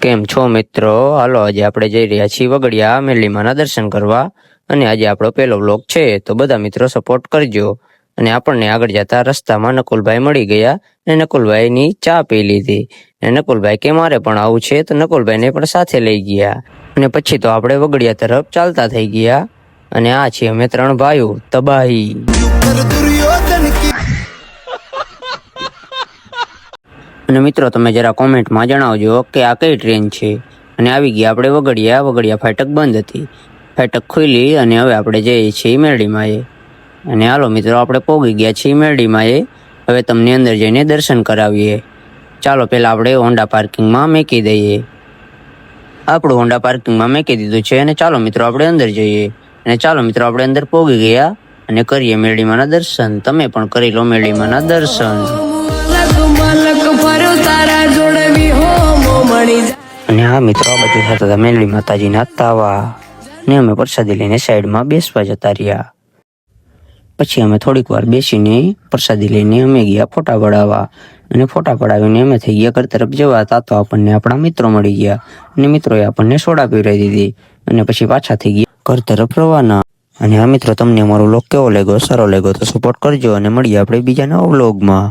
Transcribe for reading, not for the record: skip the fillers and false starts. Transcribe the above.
કેમ છો મિત્રો? હાલો આજે આપણે જઈ રહ્યા છીએ વગડિયા મેરડીમાના દર્શન કરવા અને આજે આપણો પહેલો વ્લોગ છે, તો બધા મિત્રો સપોર્ટ કરજો. અને આપણને આગળ જતા રસ્તામાં નકુલભાઈ મળી ગયા અને નકુલભાઈની ચા પી લીધી. અને નકુલભાઈ કે મારે પણ આવું છે, તો નકુલભાઈને પણ સાથે લઈ ગયા અને પછી તો આપણે વગડિયા તરફ ચાલતા થઈ ગયા. અને આ છે અમે 3 ભાઈઓ તબાહી. અને મિત્રો તમે જરા કોમેન્ટમાં જણાવજો કે આ કઈ ટ્રેન છે. અને આવી ગયા આપણે વગડિયા ફાટક બંધ હતી, ફાટક ખુલી અને હવે આપણે જઈએ છીએ મેરડીમાં. અને હાલો મિત્રો આપણે પહોંચી ગયા છીએ મેરડીમાં. હવે તમને અંદર જઈને દર્શન કરાવીએ. ચાલો પહેલાં આપણે હોન્ડા પાર્કિંગમાં મેકી દઈએ. આપણું હોન્ડા પાર્કિંગમાં મેકી દીધું છે અને ચાલો મિત્રો આપણે અંદર જઈએ. અને ચાલો મિત્રો આપણે અંદર પહોંચી ગયા અને કરીએ મેરડીમાના દર્શન. તમે પણ કરી લો મેરડીમાના દર્શન. અને હા મિત્રો આ બાજુ થતા હતા મેરડી માતાજીના તાવા ને અમે પ્રસાદી લઈને સાઈડમાં બેસવા જતા રહ્યા. પછી અમે થોડીક વાર બેસીને પ્રસાદી લઈને અમે ગયા ફોટા પડાવવા. અને ફોટા પડાવીને અમે થઈ ગયા ઘર તરફ જવા. તો આપણને આપણા મિત્રો મળી ગયા અને મિત્રોએ આપણને સોડા પીવડાવી દીધી અને પછી પાછા થઈ ગયા ઘર તરફ રવાના. અને હા મિત્રો તમને અમારો વ્લોગ કેવો લાગ્યો? સારો લાગ્યો તો સપોર્ટ કરજો અને મળીએ આપણે બીજા નવા વ્લોગમાં.